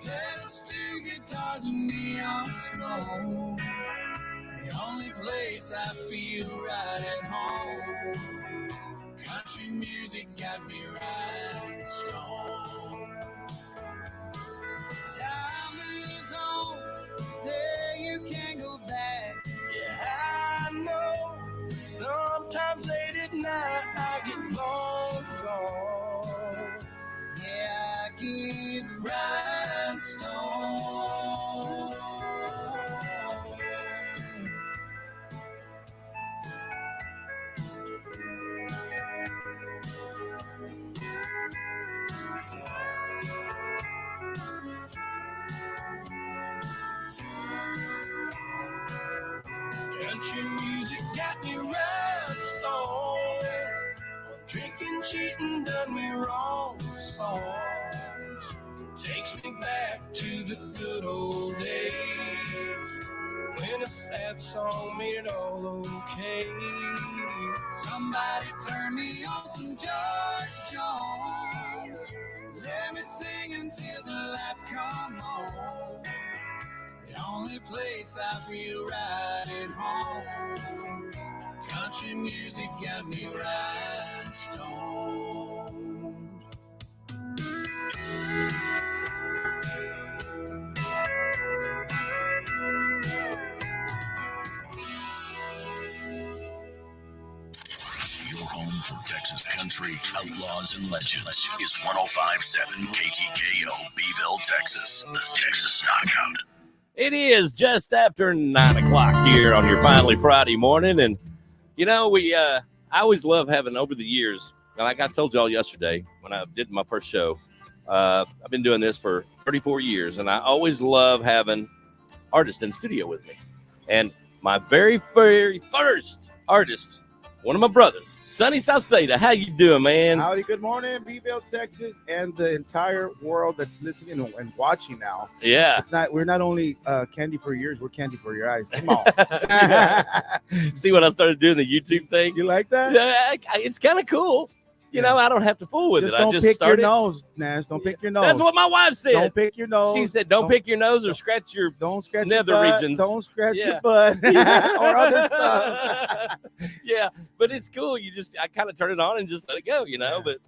Pedals, two guitars, and neon smoke. The only place I feel right at home. Country music got me right stoned. Time moves on, say you can't go back. Yeah, I know. Sometimes late at night I get long gone. Yeah, I get right stoned. Country music got me right stoned. Drinking, cheating, done me wrong songs. Takes me back to the good old days when a sad song made it all okay. Somebody turn me on some George Jones. Let me sing until the lights come on. The only place I feel right at home. Country music got me right stoned. Your home for Texas country, outlaws, and legends is 105.7 KTKO, Beeville, Texas, the Texas Knockout. It is just after 9 o'clock here on your finally Friday morning. And, you know, I always love having over the years, like I told y'all yesterday when I did my first show, I've been doing this for 34 years, and I always love having artists in studio with me. And my very, very first artist, one of my brothers, Sonny Salceda. How you doing, man? Howdy, good morning, Beeville, Texas, and the entire world that's listening and watching now. Yeah. We're not only candy for your ears, we're candy for your eyes. Come on. See what I started doing, the YouTube thing? You like that? Yeah, it's kind of cool. You know, I don't have to fool with it. Don't I just pick started. Your nose, Nash. Don't pick your nose. That's what my wife said. Don't pick your nose. She said, don't pick your nose or scratch your nether regions. Don't scratch your butt or other stuff. Yeah, but it's cool. I kind of turn it on and just let it go, you know. Yeah. But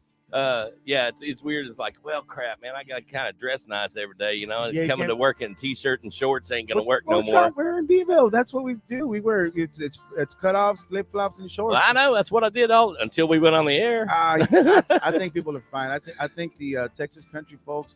it's weird. It's like, well, crap, man. I got to kind of dress nice every day, you know. And coming to work in t-shirt and shorts ain't gonna work no more. We're in Beeville. That's what we do. We wear it's cutoffs, flip flops, and shorts. Well, I know that's what I did all until we went on the air. I think people are fine. I think the Texas country folks,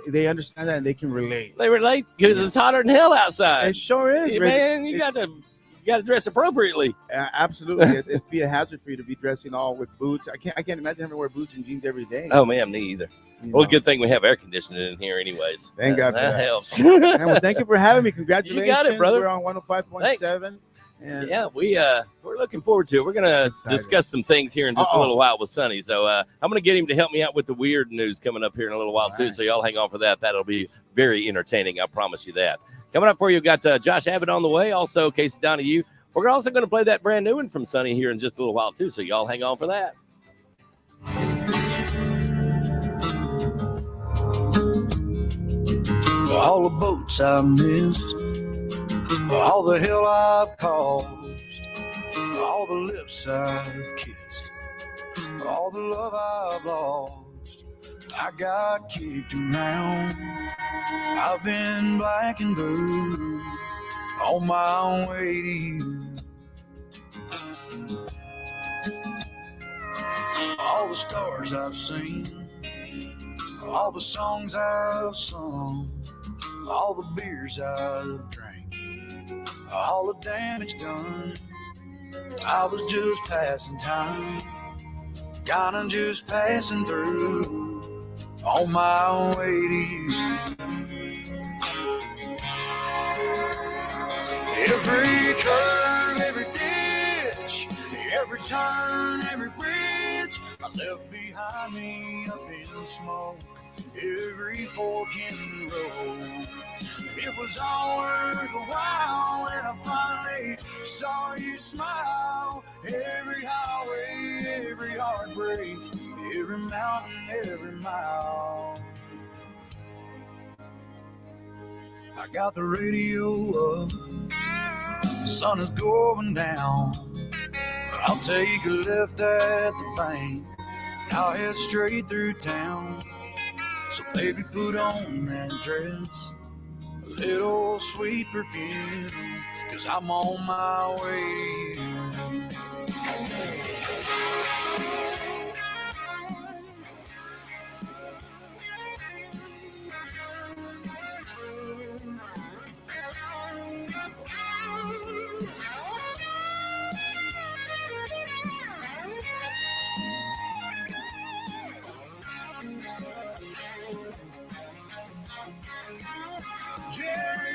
they understand that and they can relate. They relate because it's hotter than hell outside. It sure is, man. You got to dress appropriately. Absolutely. It'd be a hazard for you to be dressing all with boots. I can't imagine having to wear boots and jeans every day. Oh man, me either. Well, good thing we have air conditioning in here anyways. Thank God that helps. Well, thank you for having me. Congratulations. You got it, brother. We're on 105.7. And yeah, we're looking forward to it. We're gonna discuss some things here in just a little while with Sonny. So I'm gonna get him to help me out with the weird news coming up here in a little while too. So y'all hang on for that. That'll be very entertaining. I promise you that. Coming up for you, we've got Josh Abbott on the way. Also, Casey Donahue. We're also going to play that brand new one from Sonny here in just a little while, too. So y'all hang on for that. All the boats I missed, all the hell I've caused, all the lips I've kissed, all the love I've lost. I got kicked around. I've been black and blue on my way to you. All the stars I've seen, all the songs I've sung, all the beers I've drank, all the damage done. I was just passing time, kinda just passing through on my way to you. Every curve, every ditch, every turn, every bridge I left behind me up in smoke, every fork in the road. It was all worth a while when I finally saw you smile. Every highway, every heartbreak, every mountain, every mile. I got the radio up, the sun is going down. I'll take a left at the bank, I'll head straight through town. So baby, put on that dress, a little sweet perfume, 'cause I'm on my way to you.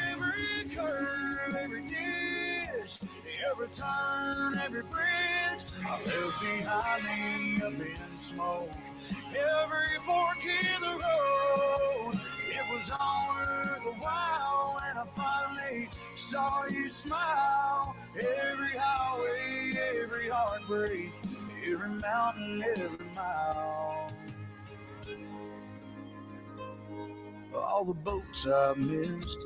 Every curve, every ditch, every turn, every bridge I left behind me up in smoke. Every fork in the road, it was all worth a while when I finally saw you smile. Every highway, every heartbreak, every mountain, every mile. All the boats I've missed,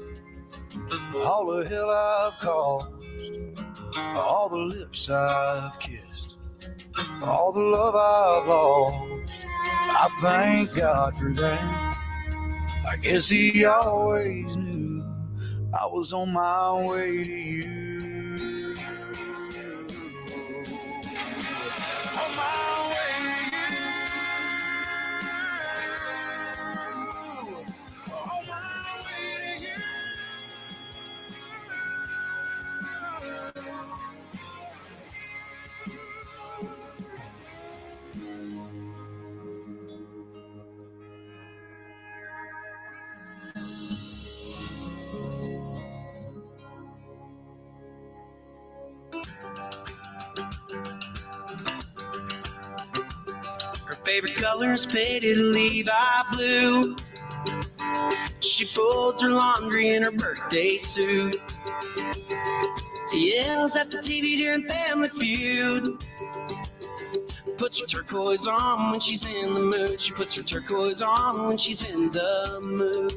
all the hell I've caused, all the lips I've kissed, all the love I've lost. I thank God for that. I guess He always knew I was on my way to you. On my way to you. On my way to you. Her favorite color's faded Levi blue. She folds her laundry in her birthday suit. Yells at the TV during Family Feud. Puts her turquoise on when she's in the mood. She puts her turquoise on when she's in the mood.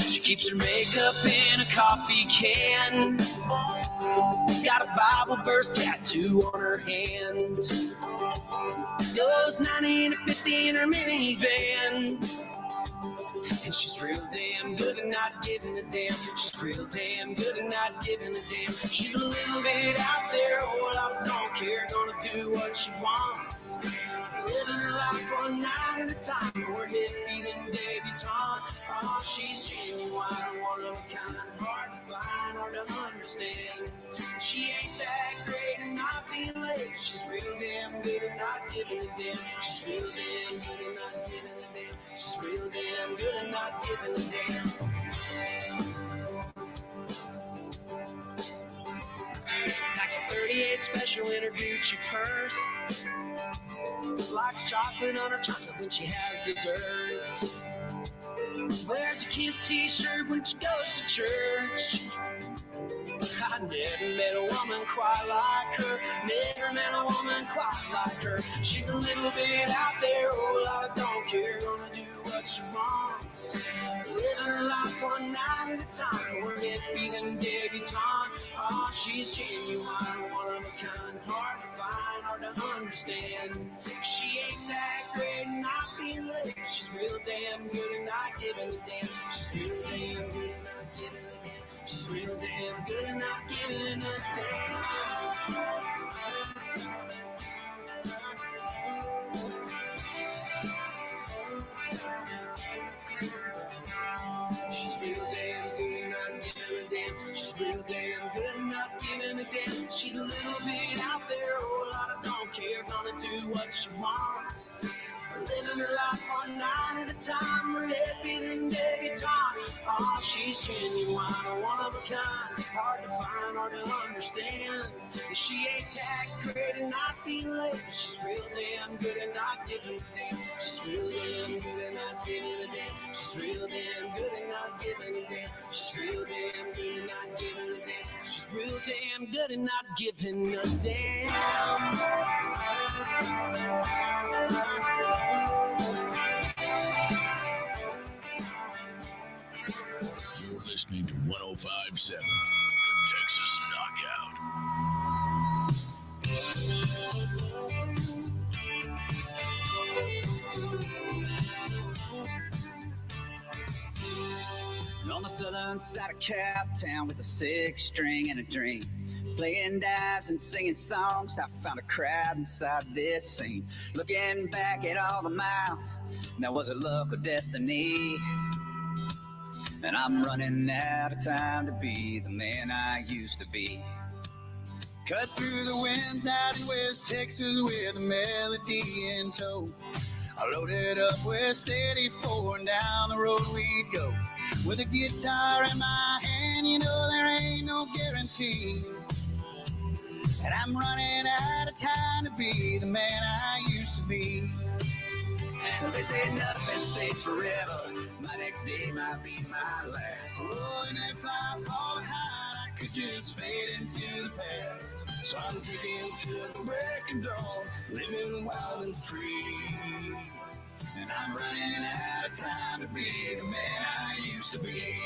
She keeps her makeup in a coffee can. Got a Bible verse tattoo on her hand. Goes 90 to 50 in her minivan. And she's real damn good at not giving a damn. She's real damn good at not giving a damn. She's a little bit out there, whole lot don't care, gonna do what she wants. Living her life one night at a time, more hippie than debutante. Oh, she's genuine, one of a kind, hard to find, hard to understand. She ain't that great at not being late. She's real damn good at not giving a damn. She's real damn good at not giving a damn. She's real damn good at not giving a damn. Likes a 38 special in her Gucci purse. Likes chocolate on her chocolate when she has desserts. Wears a Kiss t-shirt when she goes to church. I never met a woman quite like her. Never met a woman quite like her. She's a little bit out there, oh, I don't care. Gonna do what she wants. Living her life one night at a time. More hippie than debutante. Oh, she's genuine, one of a kind. Hard to find, hard to understand. She ain't that great at not being late. She's real damn good at not giving a damn. She's real damn good at not giving a damn. She's real damn good at not giving a damn. She's real damn good at not giving a damn. She's real damn good at not giving a damn. She's a little bit out there, a whole lot of don't care, gonna do what she wants. Living her life one night at a time, more happy than debutante. Oh, she's genuine, one of a kind, hard to find, hard to understand. She ain't that great at not being late. She's real damn good at not giving a damn. She's real damn good at not giving a damn. She's real damn good at not giving a damn. She's real damn good at not giving a damn. She's real damn good at not giving a damn. 1057, the Texas Knockout. On the southern side of Cowtown with a six string and a dream, playing dives and singing songs, I found a crowd inside this scene. Looking back at all the miles, now was it luck or destiny? And I'm running out of time to be the man I used to be. Cut through the winds out in West Texas with a melody in tow. I loaded up West 84 and down the road we'd go. With a guitar in my hand, you know there ain't no guarantee. And I'm running out of time to be the man I used to be. They say nothing stays forever. My next day might be my last. Oh, and if I fall behind, I could just fade into the past. So I'm drinking till the break of dawn, living wild and free. And I'm running out of time to be the man I used to be.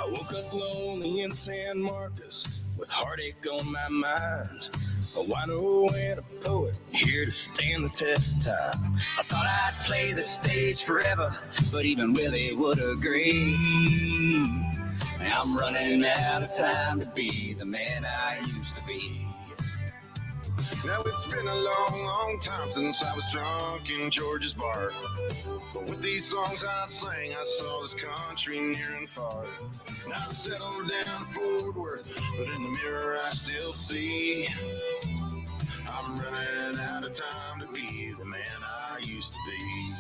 I woke up lonely in San Marcos with heartache on my mind. A wino and a poet here to stand the test of time. I thought I'd play the stage forever, but even Willie would agree. I'm running out of time to be the man I used to be. Now it's been a long, long time since I was drunk in George's bar. But with these songs I sang, I saw this country near and far. Now I've settled down Fort Worth, but in the mirror I still see I'm running out of time to be the man I used to be.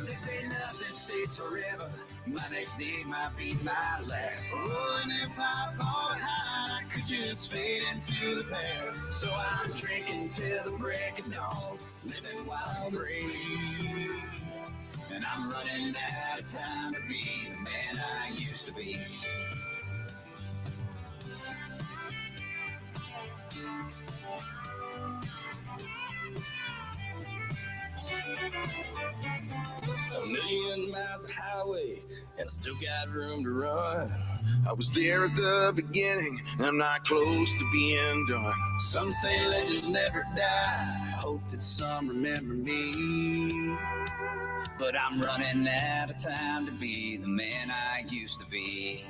They say nothing stays forever. My next day might be my last. Oh, and if I fall behind, I could just fade into the past. So I'm drinking till the break of dawn, living wild and free. And I'm running out of time to be the man I used to be. A million miles of highway, and I still got room to run. I was there at the beginning, and I'm not close to being done. Some say legends never die. I hope that some remember me. But I'm running out of time to be the man I used to be.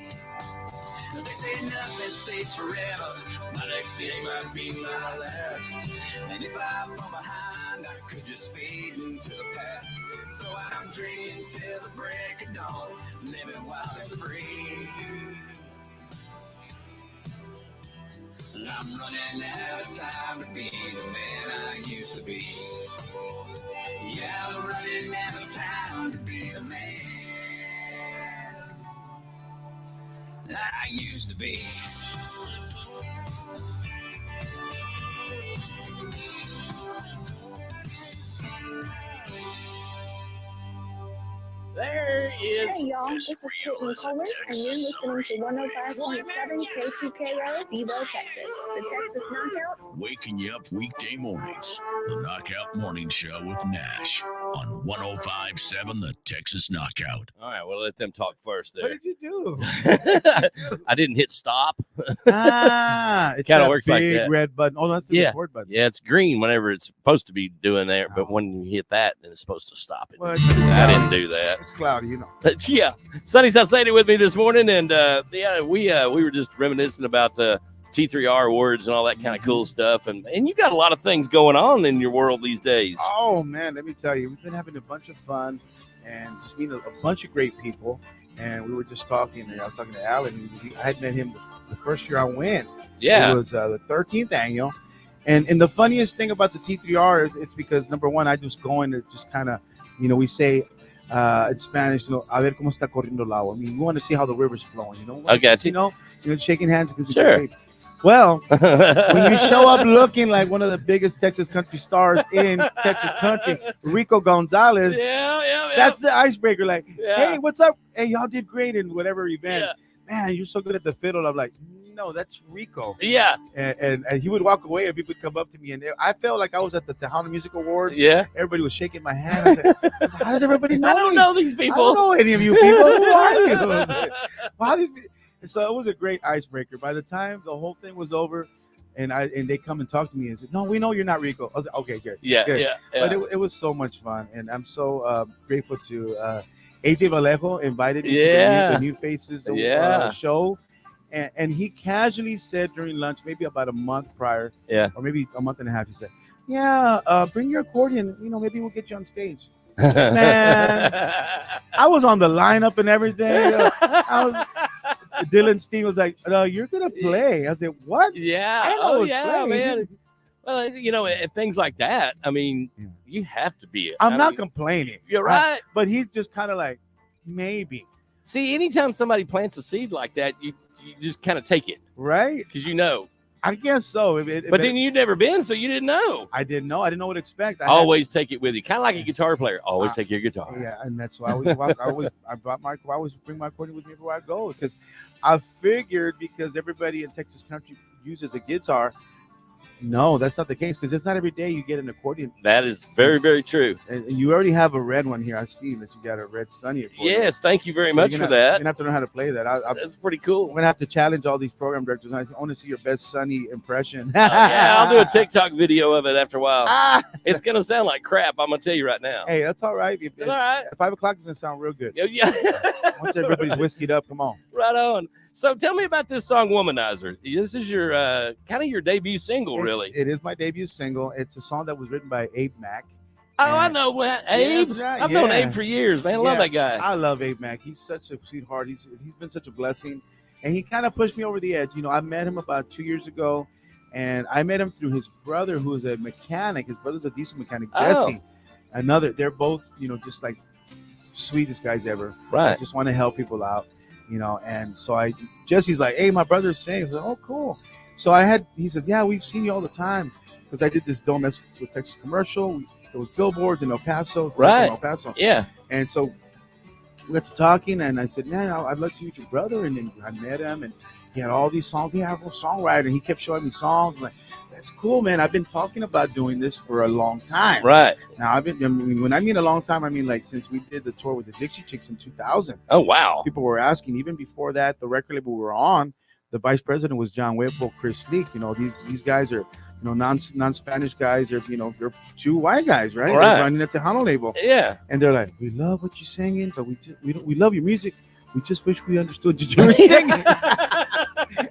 They say nothing stays forever. My next day might be my last. And if I fall behind, I could just fade into the past. So I'm drinking till the break of dawn, living wild and free. And I'm running out of time to be the man I used to be. Yeah, I'm running out of time to be the man I used to be. There is. Hey y'all, this is Caitlin Coleman, and you're listening to 105.7 KTKO, Beeville, Texas. The Texas Knockout. Waking you up weekday mornings. The Knockout Morning Show with Nash on 105.7 The Texas Knockout. All right, we'll let them talk first What there. did you do? I didn't hit stop. It's Kinda that works like big that. red button. Oh, that's the Yeah. record button. Yeah, it's green whenever it's supposed to be doing that, but Oh. when you hit that, then it's supposed to stop it. Well, I didn't do that. It's cloudy, you know. But yeah, Sonny Salcedo with me this morning, and yeah, we were just reminiscing about the T3R awards and all that kind of cool stuff, and you got a lot of things going on in your world these days. Oh man, let me tell you, we've been having a bunch of fun and just meeting a bunch of great people. And we were just talking, and I was talking to Alan. I had met him the first year I went. Yeah, It was the 13th annual. And the funniest thing about the T3R is it's because, number one, I just go in and just kind of, we say in Spanish, a ver cómo está corriendo el agua. I mean, we want to see how the river's flowing, I got you. Shaking hands because Sure. it's great. Well, when you show up looking like one of the biggest Texas country stars in Texas country, Rico Gonzalez, yeah. that's the icebreaker. Like, Yeah. hey, what's up? Hey, y'all did great in whatever event. Yeah. man, you're so good at the fiddle. I'm like, no, that's Rico. Yeah. And he would walk away and people would come up to me and I felt like I was at the Tejano Music Awards. Yeah. Everybody was shaking my hand. I was like, how does everybody know I don't me? know these I people. don't know any of you people. Who are you? How did you? So it was a great icebreaker. By the time the whole thing was over, and they come and talk to me and said, "No, we know you're not Rico." I was like, "Okay, good." Yeah, good. yeah, yeah. But it was so much fun, and I'm so grateful to AJ Vallejo invited me to the New Faces show, and he casually said during lunch, maybe about a month prior, or maybe a month and a half, he said, "Yeah, bring your accordion. You know, maybe we'll get you on stage." Man, I was on the lineup and everything. Dylan Steen was like, "No, you're gonna play." I said, "What?" Yeah. Oh yeah, man. Well, you know, things like that. I mean, you have to be. I'm not complaining. You're right. But he's just kind of like, maybe. See, anytime somebody plants a seed like that, you just kind of take it, right? Because you know. I guess so. But then you'd never been, so you didn't know. I didn't know. I didn't know what to expect. Always take it with you, kind of like a guitar player. Always take your guitar. Yeah, and that's why I always bring my accordion with me everywhere I go, because I figured because everybody in Texas country uses a guitar. No, that's not the case, because it's not every day you get an accordion. That is very, very true. And you already have a red one here. I see that you got a red Sunny accordion. Yes, thank you very much for that. You're gonna have to learn how to play that. That's pretty cool. I'm gonna have to challenge all these program directors. I want to see your best Sunny impression. Yeah, I'll do a TikTok video of it after a while. It's gonna sound like crap. I'm gonna tell you right now. Hey, that's all right. It's all right. At 5 o'clock, it's gonna sound real good. Yeah. Once everybody's whiskeyed up, come on. Right on. So tell me about this song, Womanizer. This is your kind of your debut single, really. It is my debut single. It's a song that was written by Abe Mack. Oh, I know Abe. That's right, I've known Abe for years, man. I love that guy. I love Abe Mack. He's such a sweetheart. He's been such a blessing. And he kind of pushed me over the edge. You know, I met him about 2 years ago, and I met him through his brother, who is a mechanic. His brother's a diesel mechanic, Jesse. They're both, you know, just like sweetest guys ever. Right. I just want to help people out. You know, and so Jesse's like, "Hey, my brother sings." I said, "Oh, cool." So he says, "Yeah, we've seen you all the time," because I did this Don't Mess with Texas commercial. There was billboards in El Paso, right? El Paso, yeah. And so we got to talking, and I said, "Man, I'd love to meet your brother." And then I met him, and he had all these songs. He had a songwriter, and he kept showing me songs. I'm like, that's cool, man. I've been talking about doing this for a long time. Right. Now, when I mean a long time, I mean like since we did the tour with the Dixie Chicks in 2000. Oh, wow. People were asking. Even before that, the record label we were on, the vice president was John Whipple, Chris Leak. You know, these guys are, you know, non-Spanish guys. They're, you know, they're two white guys, right? Right. They're running at the Tejano label. Yeah. And they're like, "We love what you're singing, but we love your music. We just wish we understood what you were singing."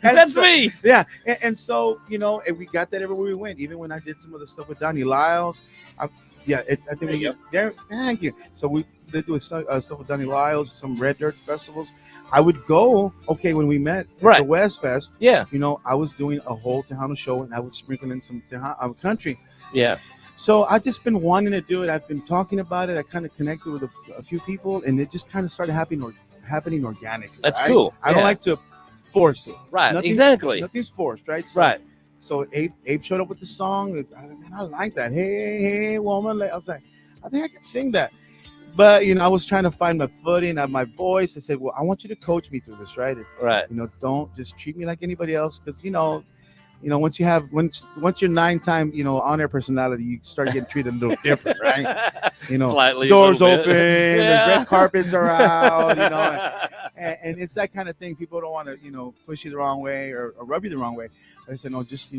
That's me. Yeah. And so, you know, and we got that everywhere we went. Even when I did some of the stuff with Donnie Lyles. I think thank you. So we did do stuff with Donnie Lyles, some Red Dirt festivals. I would go, when we met at the West Fest, you know, I was doing a whole Tejano show, and I would sprinkle in some Tejano country. Yeah. So I've just been wanting to do it. I've been talking about it. I kind of connected with a few people, and it just kind of started happening organically. That's right? cool. I don't like to force it. Right. Exactly. Nothing's forced, right? Right. So Abe showed up with the song. I like that. Hey, woman. I was like, I think I can sing that. But, you know, I was trying to find my footing, my voice. I said, well, I want you to coach me through this, right? Right. You know, don't just treat me like anybody else. Because, you know, once you're 9-time, you know, on-air personality, you start getting treated a little different, right? You know, slightly doors open, yeah. the red carpets are out, you know, and it's that kind of thing. People don't want to, you know, push you the wrong way or rub you the wrong way. I said, no, just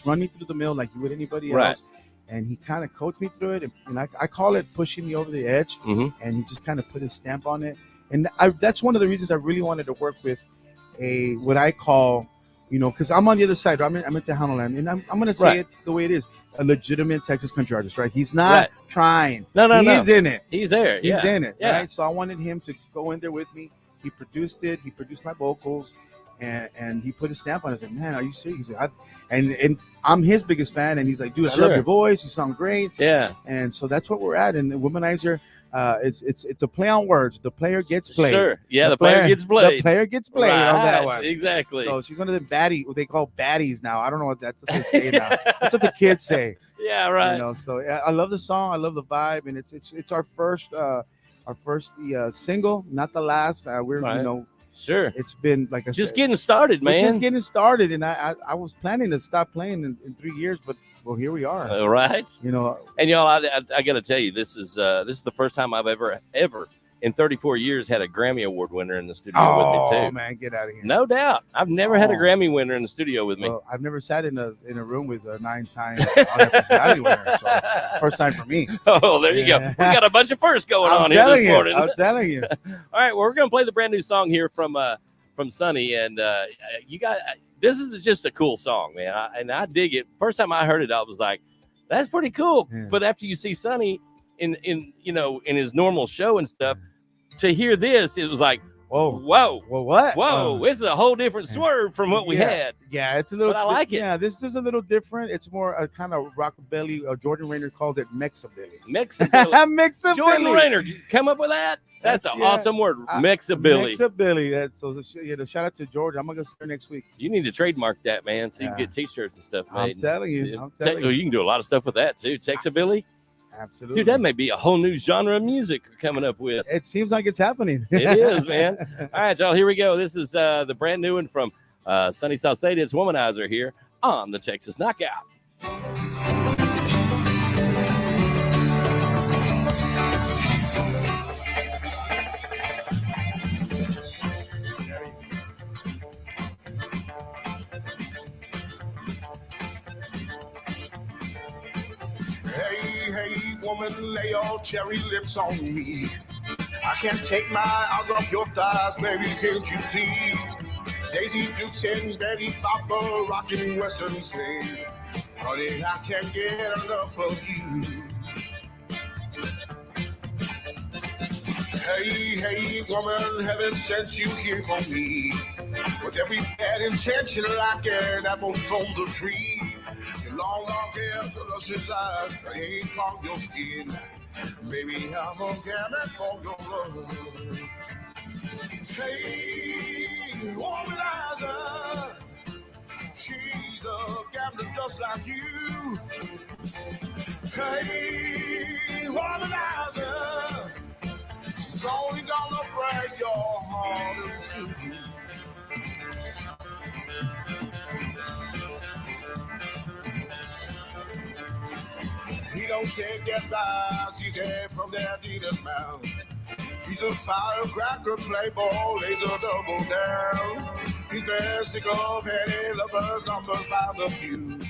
run me through the mill like you would anybody else. And he kind of coached me through it. And I call it pushing me over the edge. Mm-hmm. And he just kind of put his stamp on it. And that's one of the reasons I really wanted to work with what I call, you know, because I'm on the other side. I'm in Tejano land. And I'm going to say it the way it is. A legitimate Texas country artist, right? He's not trying. No. He's in it. He's there. He's in it, yeah. right? So I wanted him to go in there with me. He produced it. He produced my vocals. And he put a stamp on it. I said, man, are you serious? And I'm his biggest fan. And he's like, dude, I love your voice. You sound great. Yeah. And so that's what we're at. And Womanizer, it's a play on words. The player gets played. Sure. Yeah, the player gets played. The player gets played on that one. Exactly. So she's one of the what they call baddies now. I don't know what that's what they say now. That's what the kids say. Yeah, right. You know, so I love the song. I love the vibe. And it's our first single, not the last. You know, Sure. It's been like I Just said, getting started, we're man. just getting started, and I was planning to stop playing in 3 years, but well, here we are. All right. You know, And y'all, I got to tell you, this is the first time I've ever in 34 years had a Grammy Award winner in the studio with me too. Oh man, get out of here! No doubt, I've never had a Oh. Grammy winner in the studio with me. Well, I've never sat in a room with a 9-time Honor Personality winner, so it's the first time for me. Oh, there you go. Yeah. We got a bunch of firsts going I'm on here this telling you, morning. I'm telling you. All right, well, we're gonna play the brand new song here from Sonny, and you got this is just a cool song, man, and I dig it. First time I heard it, I was like, "That's pretty cool." Yeah. But after you see Sonny in his normal show and stuff, to hear this, it was like, Whoa, whoa, well, what? whoa, this is a whole different swerve from what we Yeah. had. Yeah, it's a little. But I like it. Yeah, this is a little different. It's more a kind of rockabilly. Jordan Raynor called it mexabilly. Mexabilly. Mexabilly. Jordan Raynor, you come up with that? That's an Yeah. awesome word. Mexabilly. Mexabilly. That's so. Shout out to George. I'm gonna see her next week. You need to trademark that, man, so you Yeah. can get T-shirts and stuff I'm made. telling you. I'm telling you. You can do a lot of stuff with that too. Texabilly, Absolutely. dude, that may be a whole new genre of music we're coming up with. It seems like it's happening. It is, man. All right, y'all, here we go. This is the brand new one from Sunny Salcedo. It's Womanizer here on the Texas Knockout. Hey, hey, woman, lay your cherry lips on me. I can't take my eyes off your thighs, baby, can't you see? Daisy Dukes and Betty Bopper rocking Western swing. Honey, I can't get enough of you. Hey, hey, woman, heaven sent you here for me. With every bad intention like an apple from the tree. Your long hair, the luscious eyes, I ain't on your skin. Baby, I'm a gamut for your love. Hey, womanizer, she's a gambler just like you. Hey, womanizer, she's only gonna break your heart into you. He don't take that lies, he's head from their Adidas mouth. He's a firecracker, playboy, laser double down. He's basic of headed lovers, numbers by the few.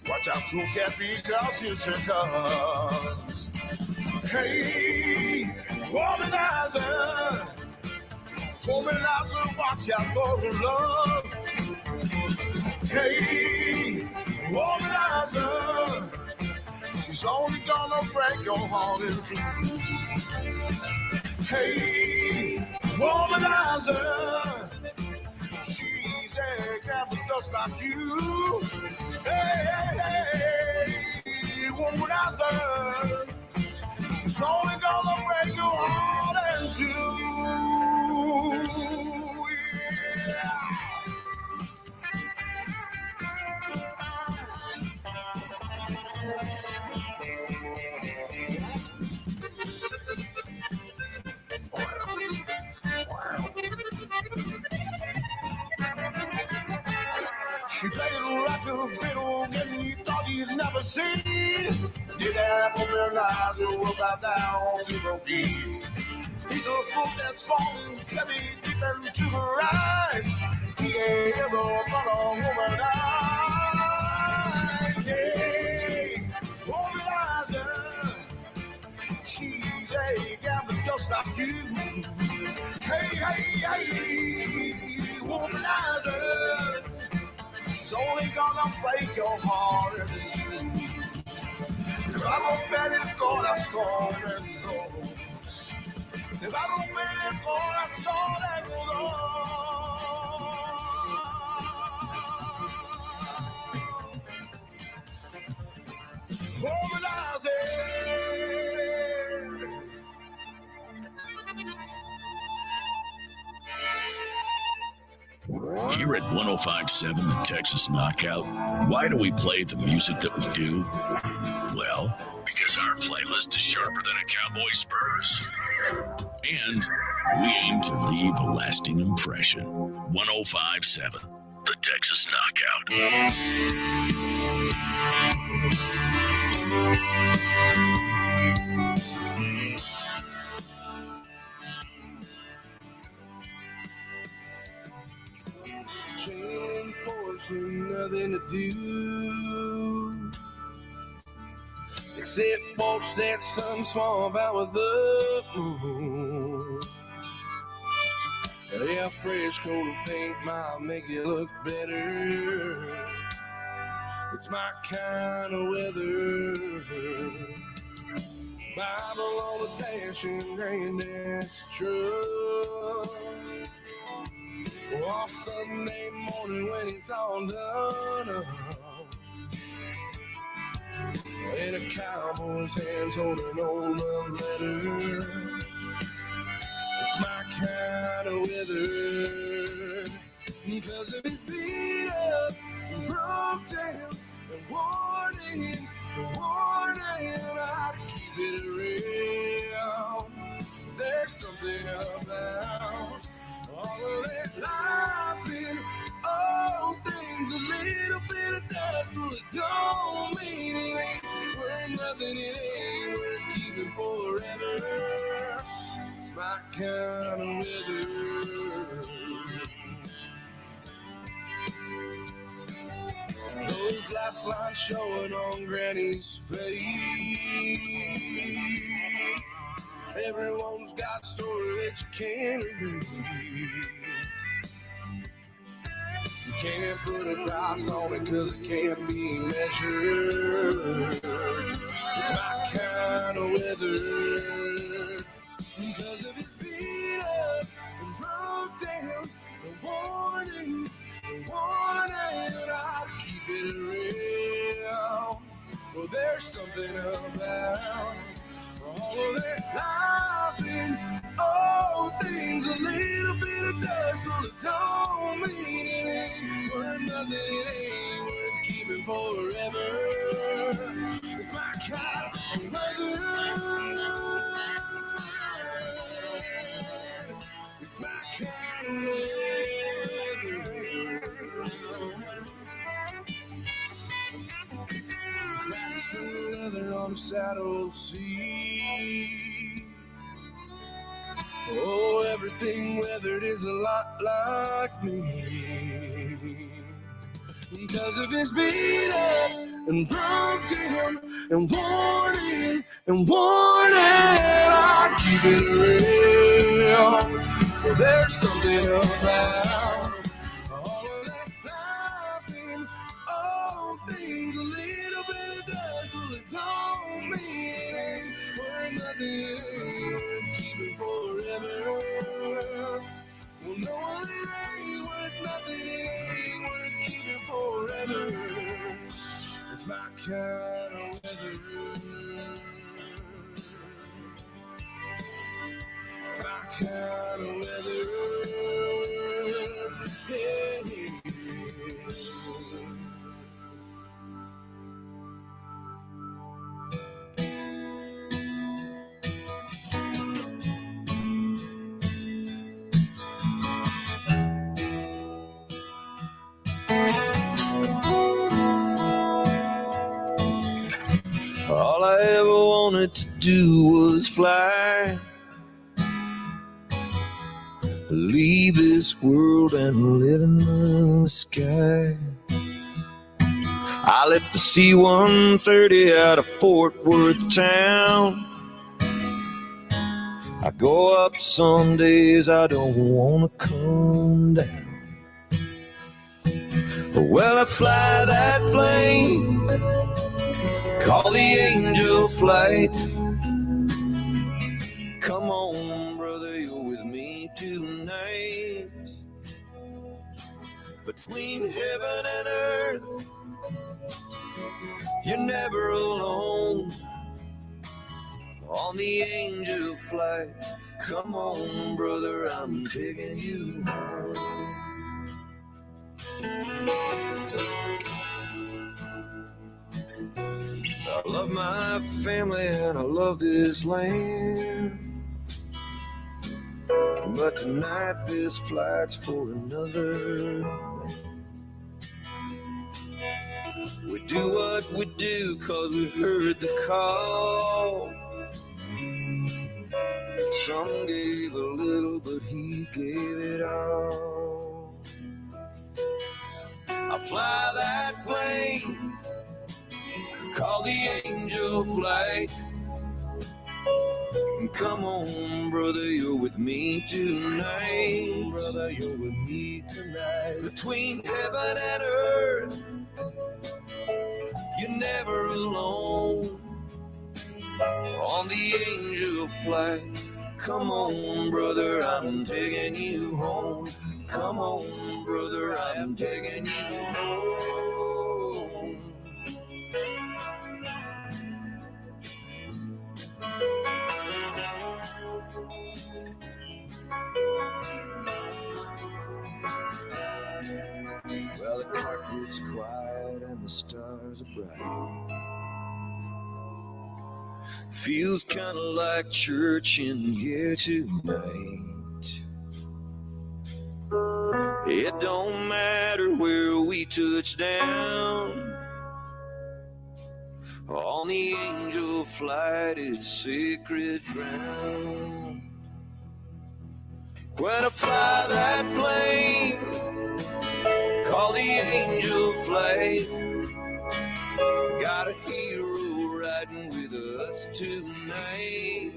Watch out, who can't be cause here she comes. Hey, womanizer, womanizer, watch out for her love. Hey, womanizer, she's only gonna break your heart in two. Hey, womanizer, she's a gambler just like you. Hey, hey, hey, womanizer, she's only gonna break your heart in two. Yeah. She played like a fiddle and he thought he'd never see. Did that woman eyes who were about down to the beat. He's a foot that's falling heavy deep into her eyes. He ain't ever but a woman eyes. Hey, womanizer, she's a gambler just like you. Hey, hey, hey, womanizer, she's only gonna break your heart in two. If I don't bet it corazón en dos. If I don't bet it corazón en dos. Womanizer. Here at 105.7 The Texas Knockout, why do we play the music that we do? Well, because our playlist is sharper than a cowboy's spurs. And We aim to leave a lasting impression. 105.7, the Texas Knockout. Chain force with nothing to do except watch that sun swamp out with the moon. Yeah, a fresh coat of paint might make it look better. It's my kind of weather. Bible on the dash and granddad's truck. Well, Sunday morning when it's all done, and a cowboy's hands holding old love letters. It's my kind of weather. Because of his beat up, and broke down, and warning, I'd keep it real. There's something about all of that laughing, oh, things, a little bit of dust, well, it don't mean it ain't worth nothing, it ain't worth keeping forever. It's my kind of weather. Those lifelines showing on Granny's face. Everyone's got a story that you can't erase. You can't put a price on it cause it can't be measured. It's my kind of weather. Because of its beat up and broke down, the warning, I'd keep it real. Well, there's something about all of that laughing, oh, things, a little bit of dust, well, it don't mean it ain't worth nothing, it ain't worth keeping forever. It's my kind of weather. It's my kind of weather. Cracks of leather on the saddle seat. Oh, everything weathered is a lot like me. Because of his beat up and broke down and warning, I keep it real. Well, there's something about all of that laughing, oh, things, a little bit of dust, well, it don't mean it ain't worth nothing, it ain't worth keeping forever. Well, no, it ain't worth nothing, it ain't worth keeping forever. It's my kind of weather. It's my kind of weather. Yeah. All I ever wanted to do was fly, leave this world and live in the sky. I left the C-130 out of Fort Worth town. I go up some days I don't want to come down. Well, I fly that plane, call the Angel Flight. Come on, brother, you're with me tonight. Between heaven and earth, you're never alone. On the Angel Flight, come on, brother, I'm taking you home. I love my family and I love this land. But tonight this flight's for another. We do what we do 'cause we heard the call. Some gave a little, but he gave it all. I fly that plane, call the angel flight. And come on, brother, you're with me tonight. Brother, you're with me tonight. Between heaven and earth, you're never alone. On the angel flight, come on, brother, I'm taking you home. Come on, brother, I'm taking you home. Well, the cockpit's quiet and the stars are bright. Feels kind of like church in here tonight. It don't matter where we touch down. On the angel flight, it's sacred ground. When I fly that plane, call the angel flight. Got a hero riding with us tonight.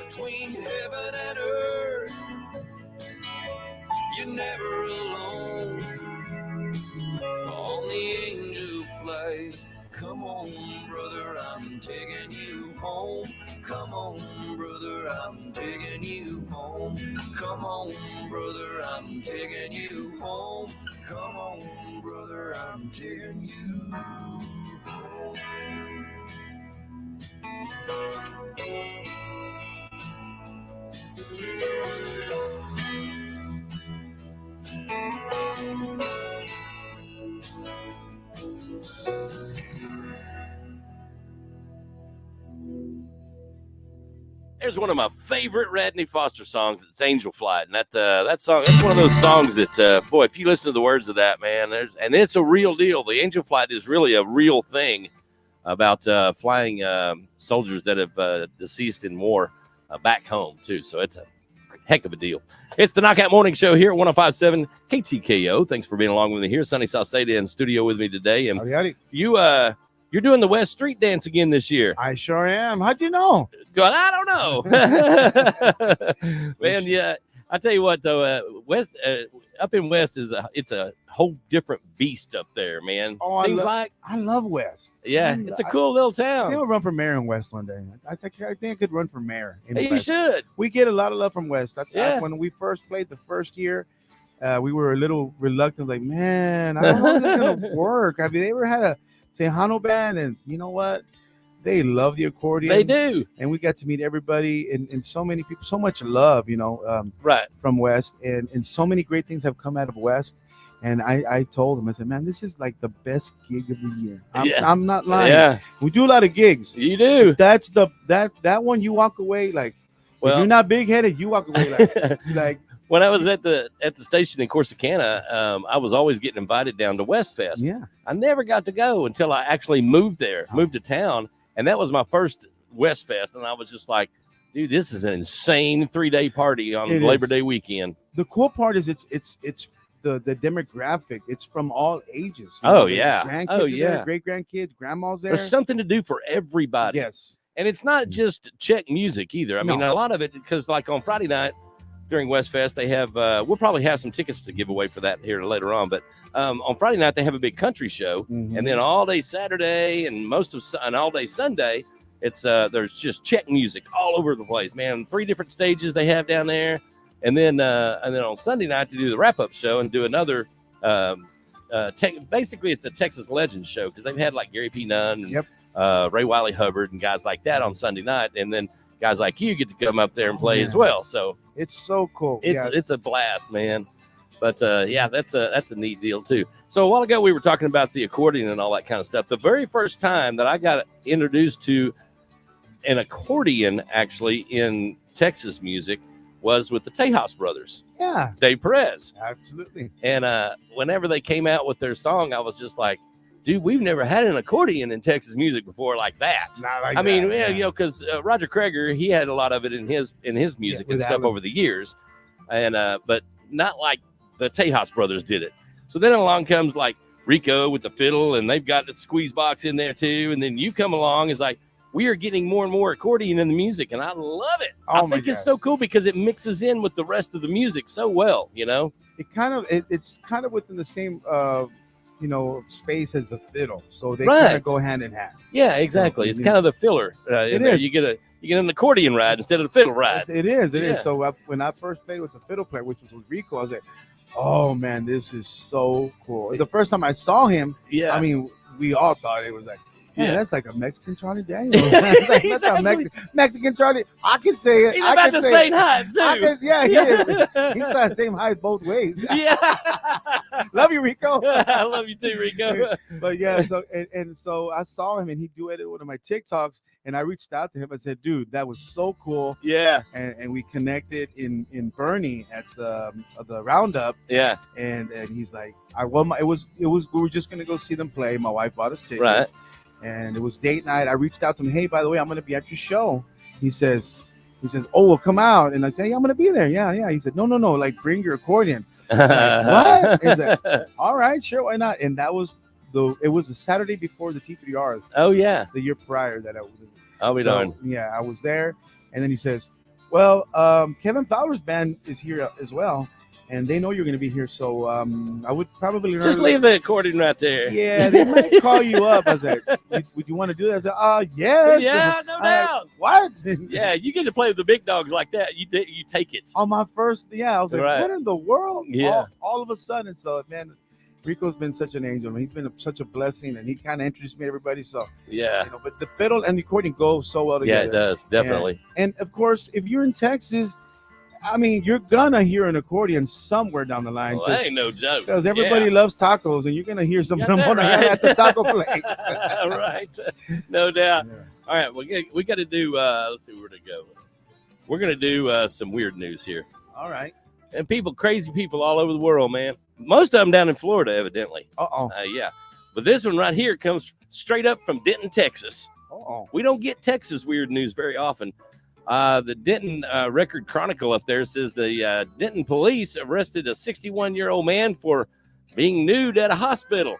Between heaven and earth, you're never alone. On the angel flight, come on, brother, I'm taking you home. Come on, brother, I'm taking you home. Come on, brother, I'm taking you home. Come on, brother, I'm taking you home. There's one of my favorite Radney Foster songs. It's Angel Flight. And that song, that's one of those songs that, boy, if you listen to the words of that, man, and it's a real deal. The Angel Flight is really a real thing about flying soldiers that have deceased in war back home, too. So it's a heck of a deal. It's the Knockout Morning Show here at 105.7 KTKO. Thanks for being along with me here. Sonny Sauceda in studio with me today. And you're doing the West Street Dance again this year. I sure am. How'd you know? God, I don't know. Man, yeah. I tell you what, though, West up in West it's a whole different beast up there, man. Oh, Seems like I love West. yeah, it's a cool little I think town. I'll run for mayor in West one day. I think I could run for mayor in Hey, you West. should. We get a lot of love from West. Yeah. When we first played the first year, we were a little reluctant, like, man, I don't know if this is gonna work. I mean, they ever had a Tejano band, and you know what? They love the accordion. They do. And we got to meet everybody and so many people, so much love, Right. from West. And so many great things have come out of West. And I told them, I said, man, this is like the best gig of the year. I'm not lying. Yeah, We do a lot of gigs. you do. That's that one you walk away like, if Well, you're not big headed, you walk away like when I was at the station in Corsicana, I was always getting invited down to West Fest. yeah. I never got to go until I actually moved there, moved to town, and that was my first West Fest. And I was just like, dude, this is an insane 3-day party on It Labor is. Day weekend. The cool part is it's the demographic. It's from all ages. Oh, The yeah. grandkids Oh, are yeah. there, great grandkids, grandma's there. There's something to do for everybody. Yes. And it's not just Czech music either. I mean, No. a lot of it, because like on Friday night during West Fest, they have, we'll probably have some tickets to give away for that here later on. But on Friday night, they have a big country show. Mhm. And then all day Saturday and and all day Sunday, it's there's just Czech music all over the place, man. 3 different stages they have down there. And then on Sunday night to do the wrap-up show and do another, basically it's a Texas Legends show because they've had like Gary P. Nunn and Yep. Ray Wiley Hubbard and guys like that on Sunday night. And then guys like you get to come up there and play Yeah. as well. So It's so cool. it's a blast, man. But yeah, that's a neat deal too. So a while ago we were talking about the accordion and all that kind of stuff. The very first time that I got introduced to an accordion actually in Texas music was with the Tejas brothers, Yeah, Dave Perez. absolutely. And whenever they came out with their song, I was just like, dude, we've never had an accordion in Texas music before like that. Not like I mean, that, yeah, you know, because Roger Kreger, he had a lot of it in his music and with stuff Alan. over the years, and but not like the Tejas brothers did it. So then along comes like Rico with the fiddle, and they've got the squeeze box in there too. And then you come along, it's like we are getting more and more accordion in the music, and I love it. Oh I my think it's gosh. so cool because it mixes in with the rest of the music so well, you know. It's kind of within the same space as the fiddle, so they Right. kind of go hand in hand. Yeah, exactly. It's kind of the filler. It there. is. You get an accordion ride instead of the fiddle ride. It is. Yeah. So when I first played with the fiddle player, which was with Rico, I was like, oh man, this is so cool. The first time I saw him, Yeah. I mean, we all thought it was like, man, Yeah. that's like a Mexican Charlie Daniels. That's like, that's a Exactly. Mexican Charlie. I can say it. He's I about can the say same it. height I too. can, yeah, he is. He's got the same height both ways. Yeah. Love you, Rico. I love you too, Rico. But yeah, so I saw him and he duetted one of my TikToks, and I reached out to him and said, dude, that was so cool. Yeah. And we connected in Bernie at the roundup, Yeah. and he's like, it was we were just gonna go see them play. My wife bought us tickets, Right. and it was date night. I reached out to him, hey, by the way, I'm gonna be at your show. He says, oh, well, come out. And I say, I'm gonna be there. Yeah. He said, no, like bring your accordion. What? He's like, all right, sure, why not? And it was the Saturday before the T3Rs, Oh yeah. the year prior that I was. I'll be So, darned. yeah, I was there, and then he says, well, Kevin Fowler's band is here as well, and they know you're going to be here, so I would probably learn. Just leave the accordion right there. Yeah, they might call you up. I was like, would you want to do that? I said, yes. Yeah, no I'm like, doubt. what? Yeah, you get to play with the big dogs like that. You take it. On my first, I was like, Right. what in the world? Yeah. All of a sudden, so man, Rico's been such an angel. He's been such a blessing, and he kind of introduced me to everybody. So, Yeah. but the fiddle and the accordion go so well Yeah, together. it does. Definitely. And of course, if you're in Texas, I mean, you're gonna hear an accordion somewhere down the line Well, that ain't no joke. because everybody loves tacos, and you're gonna hear some Got of them that right. at the taco place. Right. No doubt. Yeah. All right, we got to do. Let's see where to go. We're gonna do some weird news here, All right. and crazy people all over the world, man. Most of them down in Florida, evidently. Uh-oh. Yeah, but this one right here comes straight up from Denton, Texas. Uh-oh. We don't get Texas weird news very often. The Denton Record Chronicle up there says the Denton police arrested a 61-year-old man for being nude at a hospital.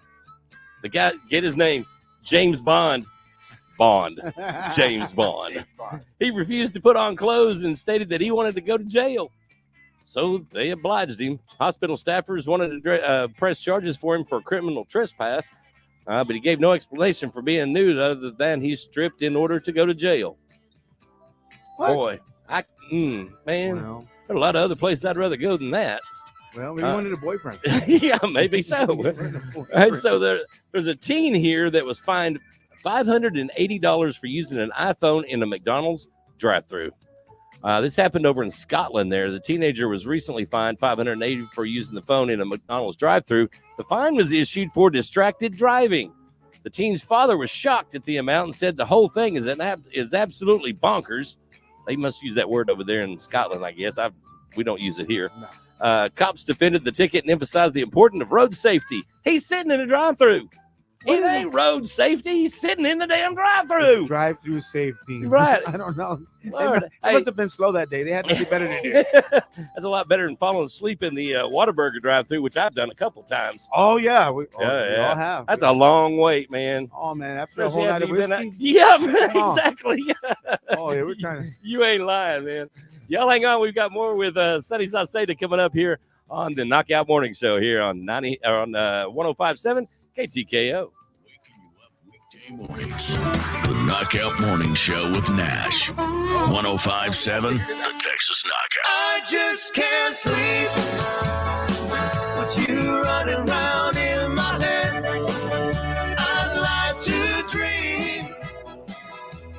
The guy, get his name, James Bond. James Bond. He refused to put on clothes and stated that he wanted to go to jail. So they obliged him. Hospital staffers wanted to press charges for him for criminal trespass, but he gave no explanation for being nude other than he stripped in order to go to jail. What? Boy, man, Well, there are a lot of other places I'd rather go than that. maybe wanted a boyfriend. Yeah, maybe so. So there's a teen here that was fined $580 for using an iPhone in a McDonald's drive-thru. This happened over in Scotland there. The teenager was recently fined $580 for using the phone in a McDonald's drive-thru. The fine was issued for distracted driving. The teen's father was shocked at the amount and said the whole thing is absolutely bonkers. They must use that word over there in Scotland, I guess. We don't use it here. Cops defended the ticket and emphasized the importance of road safety. He's sitting in a drive-thru. It ain't road safety. He's sitting in the damn drive-thru. Drive-through safety. Right. I don't know. Lord, It must have been slow that day. They had to do better than you. That's a lot better than falling asleep in the Whataburger drive-thru, which I've done a couple times. Oh, yeah. We Yeah. all have. That's a long wait, man. Oh, man. After a Especially whole night after of you've been whiskey. Yeah, Come on. exactly. Oh, yeah. We're trying to. You ain't lying, man. Y'all hang on. We've got more with Sunny Sauceda coming up here on the Knockout Morning Show here on 105.7 KTKO. Mornings. The Knockout Morning Show with Nash. 105.7, the Texas Knockout. I just can't sleep with you running around in my head. I'd like to dream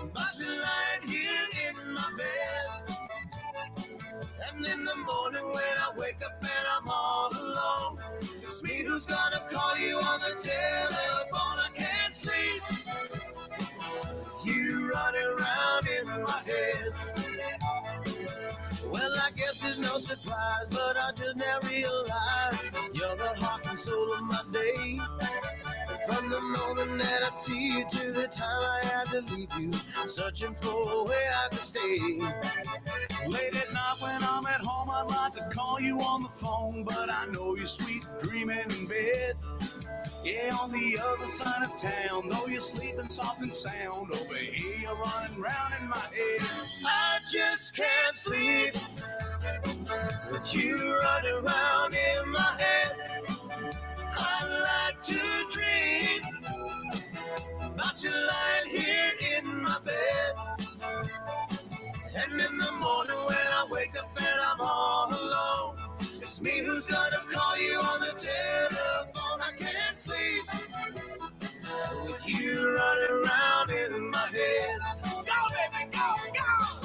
about you lying here in my bed. And in the morning when I wake up and I'm all alone, it's me who's gonna call you on the telephone. I can't sleep. You running around in no surprise, but I just now realized you're the heart and soul of my day. From the moment that I see you to the time I have to leave you, searching for where I can stay. Late at night when I'm at home, I'd like to call you on the phone, but I know you're sweet dreaming in bed. Yeah, on the other side of town, though you're sleeping soft and sound, over here you're running round in my head. I just can't sleep with you running around in my head. I like to dream about you lying here in my bed. And in the morning when I wake up and I'm all alone, it's me who's gonna call you on the telephone. I can't sleep with you running around in my head. Go, baby, go, go!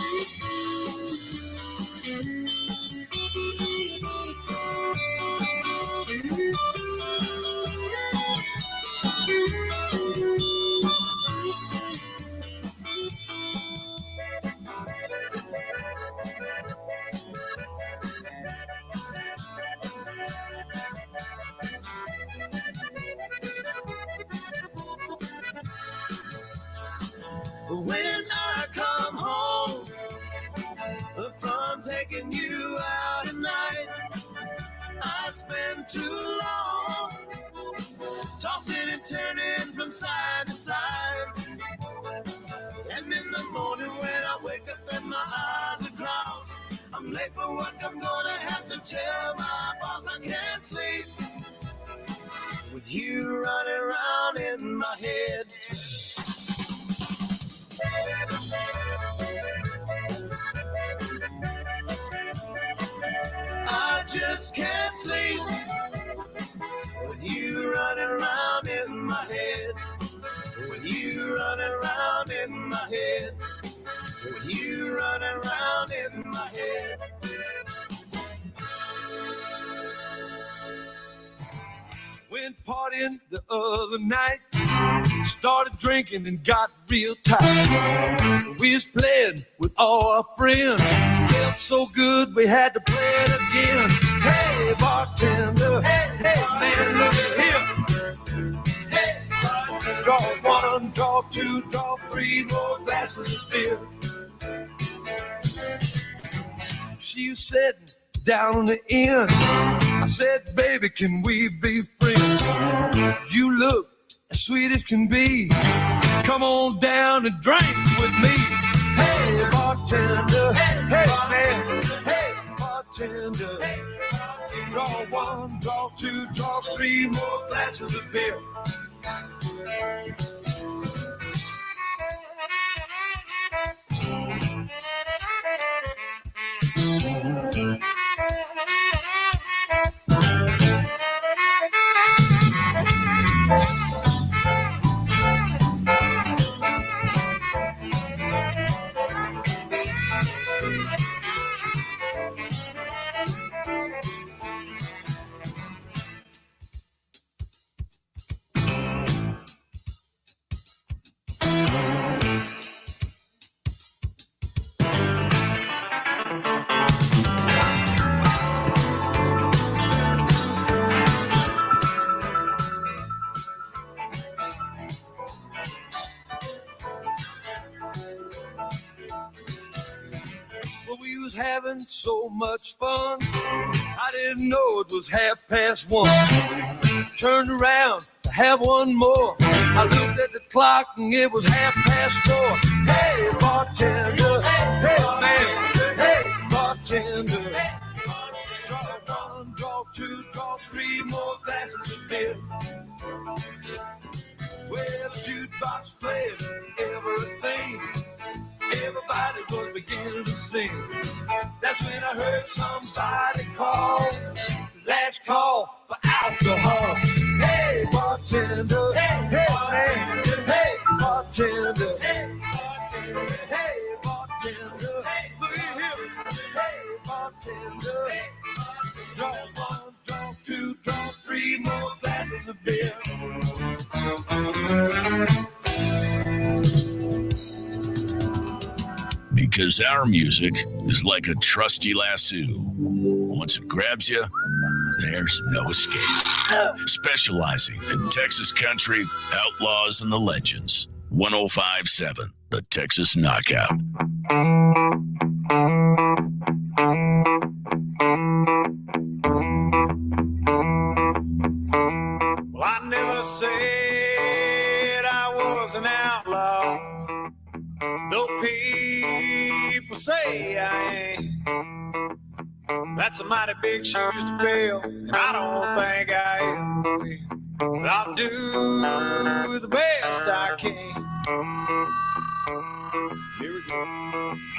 When I come home from taking you out at night, I spend too long tossing and turning from side to side. And in the morning when I wake up and my eyes are crossed, I'm late for work, I'm gonna have to tell my boss I can't sleep with you running around in my head. I just can't sleep with you running around in my head. With you running around in my head. With you running around in my head. Went partying the other night, started drinking and got real tight. We was playing with all our friends, felt so good we had to play it again. Hey bartender, hey man, look at here. Hey bartender, draw one, draw two, draw three more glasses of beer. She was sitting down on the end. I said, baby, can we be friends? You look as sweet as can be. Come on down and drink with me. Hey, bartender. Hey, man. Hey, bartender. Draw one, draw two, draw three more glasses of beer. Having so much fun, I didn't know it was 1:30. Turned around to have one more. I looked at the clock and it was 4:30. Hey bartender, hey man, hey bartender. Draw one, draw two, draw three more glasses of beer. Well, the jukebox played everything. Everybody was beginning to sing. That's when I heard somebody call. Last call for alcohol. Hey, bartender. Hey, bartender. Hey, bartender. Hey, bartender. Hey, bartender. Hey, look at him. Hey, bartender. Draw one, draw two, draw three more glasses of beer. Because our music is like a trusty lasso. once it grabs you, there's no escape. Specializing in Texas country, outlaws, and the legends. 105.7, the Texas Knockout. Well, I never said I was an outlaw, though people say I ain't. That's a mighty big shoes to fill, and I don't think I ever will. But I'll do the best I can. Here we go.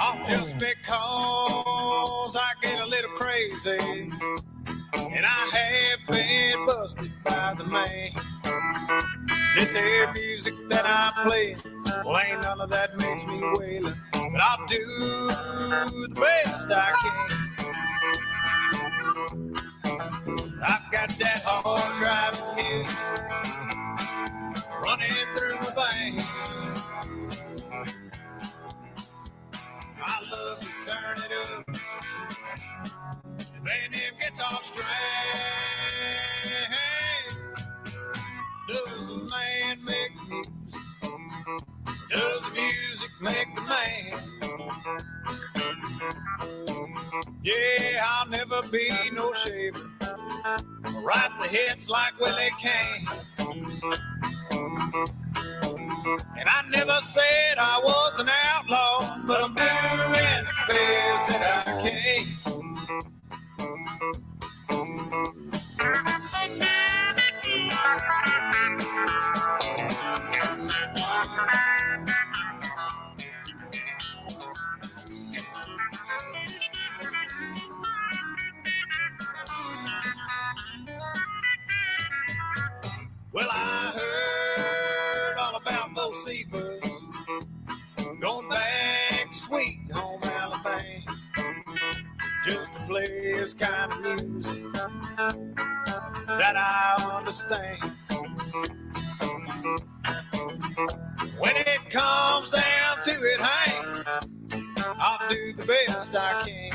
Oh, just because I get a little crazy, and I have been busted by the man. This here music that I play, well, ain't none of that makes me wailin', but I'll do the best I can. I've got that hard driving music running through my veins. I love to turn it up, playing them guitar strings. Does the man make the music? Does the music make the man? Yeah, I'll never be no shaver. Write the hits like Willie Kane. And I never said I was an outlaw, but I'm doing the best that I can. Well, I heard all about those seafoods going back to sweet home Alabama, just to play this kind of music that I understand. When it comes down to it, Hank, I'll do the best I can.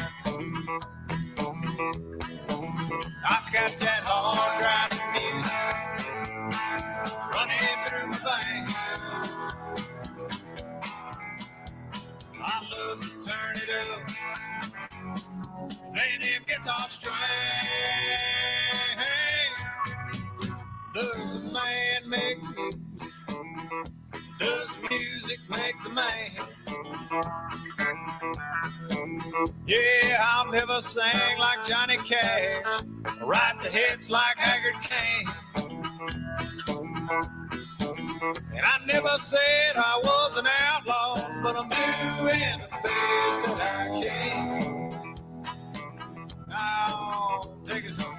I've got that hard driving music running through my veins. I love to turn it up, playing them guitar strings. Does the man make music? Does music make the man? Yeah, I'll never sing like Johnny Cash, write the hits like Haggard Kane. And I never said I was an outlaw, but I'm doing the best that I can. Now, take us home.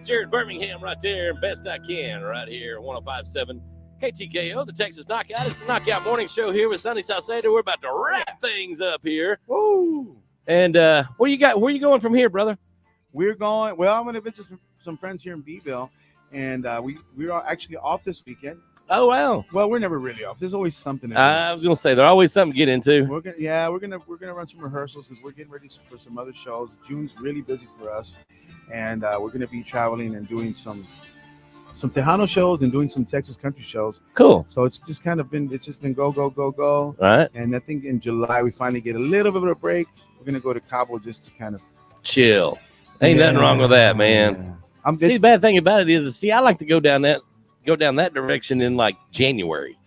Jared Birmingham right there, best I can, right here, 105.7 KTKO, the Texas Knockout. It's the Knockout Morning Show here with Sonny Salcedo. We're about to wrap things up here. Woo! And where you going from here, brother? We're going. Well, I'm going to visit some friends here in Beeville, and we are actually off this weekend. Oh wow! Well, we're never really off. There's always something to do. I was gonna say there's always something to get into. We're gonna run some rehearsals because we're getting ready for some other shows. June's really busy for us, and we're gonna be traveling and doing some Tejano shows and doing some Texas country shows. Cool. So it's just been go. All right. And I think in July we finally get a little bit of a break. We're gonna go to Cabo just to kind of chill. Ain't nothing wrong with that, man. Yeah. See, the bad thing about it is, I like to go down that direction in like January.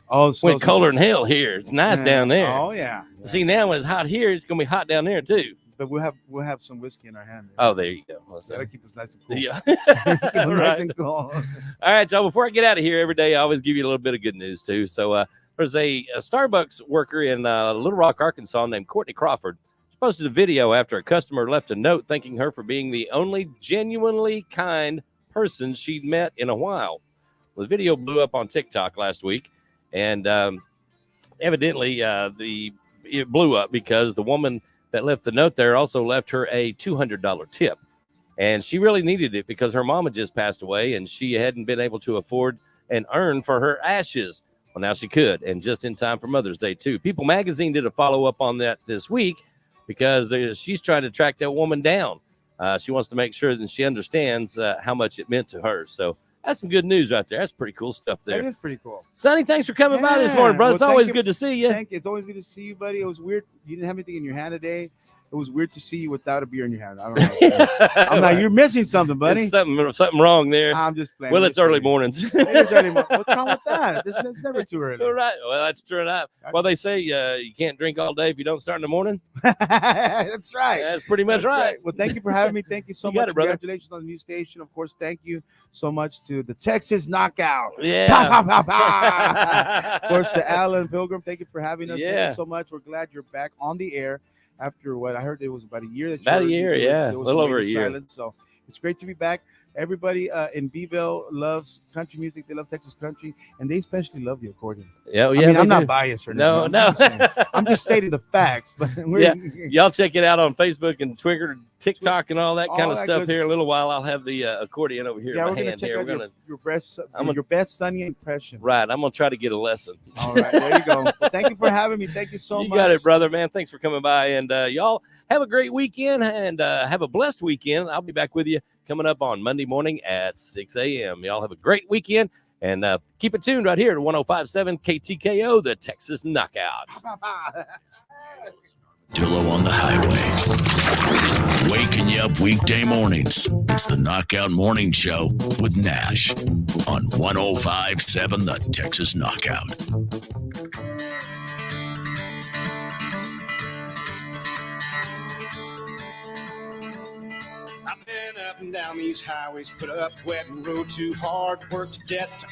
Oh, so when colder than hell here. It's nice down there. Oh yeah. See, now when it's hot here, it's gonna be hot down there too. But we'll have some whiskey in our hand. Oh, there you go. That'll keep us nice and cool. Yeah. Keep us Right. nice and cool. All right, y'all. Before I get out of here, every day I always give you a little bit of good news too. So there's a Starbucks worker in Little Rock, Arkansas, named Courtney Crawford. She posted a video after a customer left a note thanking her for being the only genuinely kind person she'd met in a while. Well, the video blew up on TikTok last week, and evidently it blew up because the woman that left the note there also left her a $200 tip. And she really needed it because her mama just passed away and she hadn't been able to afford an urn for her ashes. Well, now she could, and just in time for Mother's Day, too. People Magazine did a follow-up on that this week because she's trying to track that woman down. She wants to make sure that she understands how much it meant to her. So that's some good news right there. That's pretty cool stuff there. That is pretty cool. Sonny, thanks for coming by this morning, brother. Well, it's always good to see you. Thank you. It's always good to see you, buddy. It was weird. You didn't have anything in your hand today. It was weird to see you without a beer in your hand. I don't know. I'm like, you're missing something, buddy. There's something wrong there. I'm just playing. Well, it's early mornings. It is early morning. What's wrong with that? It's never too early. All right. Well, that's true enough. Well, they say you can't drink all day if you don't start in the morning. That's right. That's pretty much right. Well, thank you for having me. Thank you so You got much. it, brother. Congratulations on the new station. Of course, thank you so much to the Texas Knockout. Yeah. Pa, pa, pa, pa. Of course, to Alan Pilgrim. Thank you for having us. Thank Yeah. you so much. We're glad you're back on the air after what I heard it was about a year. About a year, yeah. There was A little some over a radio year. silence, so it's great to be back. Everybody in Beeville loves country music. They love Texas country, and they especially love the accordion. Yeah, I mean, I'm they not do. biased or No, nothing. no. I'm just saying. I'm just stating the facts. But Yeah. Y'all check it out on Facebook and Twitter, TikTok, and all that All kind of that stuff good here in a little while. I'll have the accordion over here Yeah, in we're my gonna hand check here. out We're gonna your best Sunny impression. right. I'm gonna try to get a lesson. All right, there you go. Well, thank you for having me. Thank you so You much. got it, brother, man. Thanks for coming by, and y'all have a great weekend and have a blessed weekend. I'll be back with you coming up on Monday morning at 6 a.m. Y'all have a great weekend and keep it tuned right here to 105.7 KTKO, the Texas Knockout. Dillo on the highway. Waking you up weekday mornings. It's the Knockout Morning Show with Nash on 105.7 The Texas Knockout. I've been up and down these highways, put up, wet, and rode too hard, worked to death.